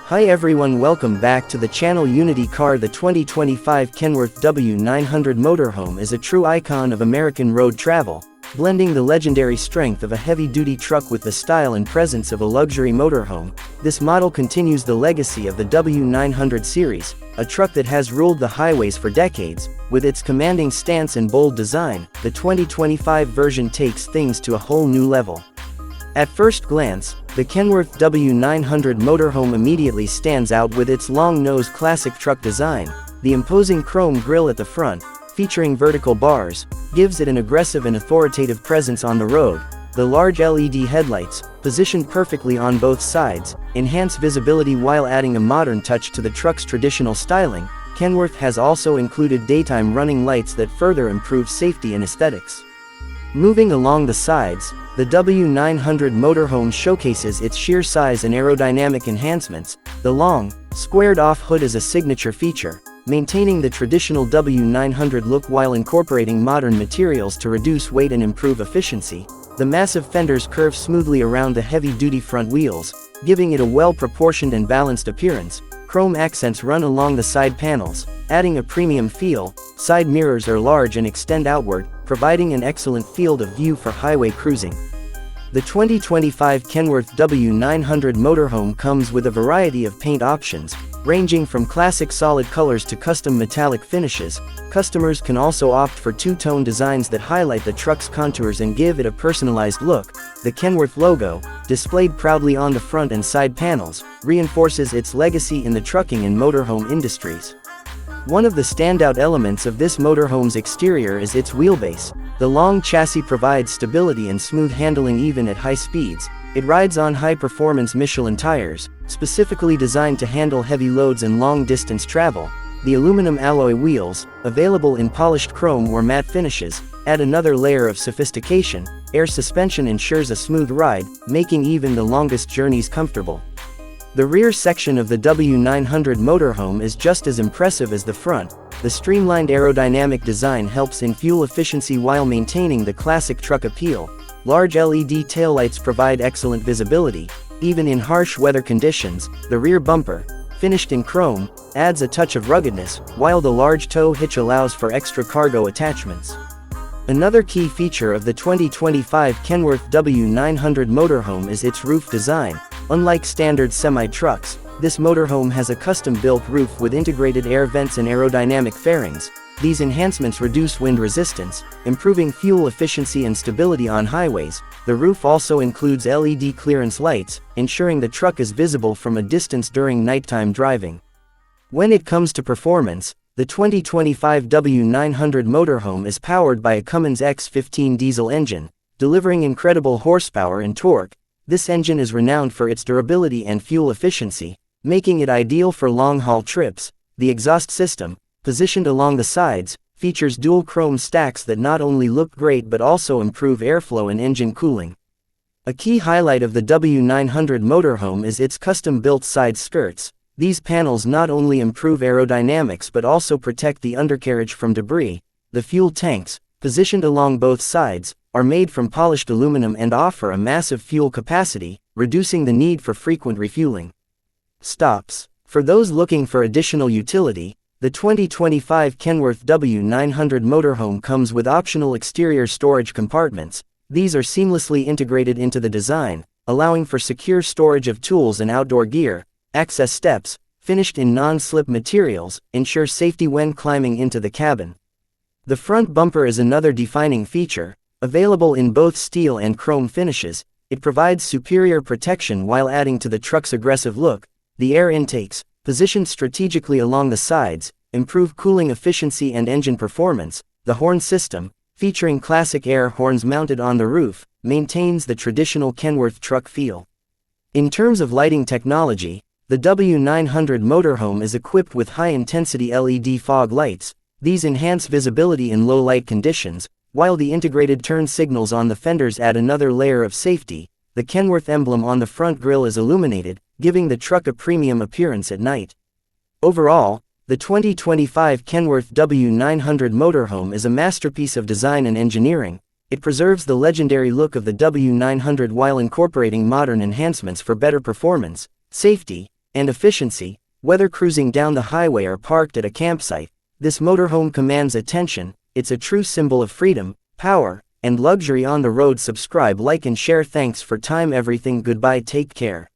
Hi everyone, welcome back to the channel. Unity Car. The 2025 Kenworth W900 Motorhome is a true icon of American road travel, blending the legendary strength of a heavy-duty truck with the style and presence of a luxury motorhome. This model continues the legacy of the W900 series, a truck that has ruled the highways for decades. With its commanding stance and bold design, the 2025 version takes things to a whole new level. At first glance, the Kenworth W900 Motorhome immediately stands out with its long-nosed classic truck design. The imposing chrome grille at the front, featuring vertical bars, gives it an aggressive and authoritative presence on the road. The large LED headlights, positioned perfectly on both sides, enhance visibility while adding a modern touch to the truck's traditional styling. Kenworth has also included daytime running lights that further improve safety and aesthetics. Moving along the sides, the W900 Motorhome showcases its sheer size and aerodynamic enhancements. The long, squared-off hood is a signature feature, maintaining the traditional W900 look while incorporating modern materials to reduce weight and improve efficiency. The massive fenders curve smoothly around the heavy-duty front wheels, giving it a well-proportioned and balanced appearance. Chrome accents run along the side panels, adding a premium feel. Side mirrors are large and extend outward, providing an excellent field of view for highway cruising. The 2025 Kenworth W900 Motorhome comes with a variety of paint options, ranging from classic solid colors to custom metallic finishes. Customers can also opt for two-tone designs that highlight the truck's contours and give it a personalized look. The Kenworth logo, displayed proudly on the front and side panels, reinforces its legacy in the trucking and motorhome industries. One of the standout elements of this motorhome's exterior is its wheelbase. The long chassis provides stability and smooth handling even at high speeds. It rides on high-performance Michelin tires, specifically designed to handle heavy loads and long-distance travel. The aluminum alloy wheels, available in polished chrome or matte finishes, add another layer of sophistication. Air suspension ensures a smooth ride, making even the longest journeys comfortable. The rear section of the W900 Motorhome is just as impressive as the front. The streamlined aerodynamic design helps in fuel efficiency while maintaining the classic truck appeal. Large LED taillights provide excellent visibility, even in harsh weather conditions. The rear bumper, finished in chrome, adds a touch of ruggedness, while the large tow hitch allows for extra cargo attachments. Another key feature of the 2025 Kenworth W900 Motorhome is its roof design. Unlike standard semi-trucks, this motorhome has a custom-built roof with integrated air vents and aerodynamic fairings. These enhancements reduce wind resistance, improving fuel efficiency and stability on highways. The roof also includes LED clearance lights, ensuring the truck is visible from a distance during nighttime driving. When it comes to performance, the 2025 W900 Motorhome is powered by a Cummins X15 diesel engine, delivering incredible horsepower and torque. This engine is renowned for its durability and fuel efficiency, making it ideal for long-haul trips. The exhaust system, positioned along the sides, features dual chrome stacks that not only look great but also improve airflow and engine cooling. A key highlight of the W900 Motorhome is its custom-built side skirts. These panels not only improve aerodynamics but also protect the undercarriage from debris. The fuel tanks, positioned along both sides, are made from polished aluminum and offer a massive fuel capacity, reducing the need for frequent refueling. Stops. For those looking for additional utility, the 2025 Kenworth W900 Motorhome comes with optional exterior storage compartments. These are seamlessly integrated into the design, allowing for secure storage of tools and outdoor gear. Access steps, finished in non-slip materials, ensure safety when climbing into the cabin. The front bumper is another defining feature. Available in both steel and chrome finishes, it provides superior protection while adding to the truck's aggressive look. The air intakes, positioned strategically along the sides, improve cooling efficiency and engine performance. The horn system, featuring classic air horns mounted on the roof, maintains the traditional Kenworth truck feel. In terms of lighting technology, the W900 Motorhome is equipped with high-intensity LED fog lights. These enhance visibility in low-light conditions, while the integrated turn signals on the fenders add another layer of safety. The Kenworth emblem on the front grille is illuminated, giving the truck a premium appearance at night. Overall, the 2025 Kenworth W900 Motorhome is a masterpiece of design and engineering. It preserves the legendary look of the W900 while incorporating modern enhancements for better performance, safety, and efficiency, whether cruising down the highway or parked at a campsite, this motorhome commands attention. It's a true symbol of freedom, power, and luxury on the road. Subscribe, like and share. Thanks for time everything. Goodbye, take care.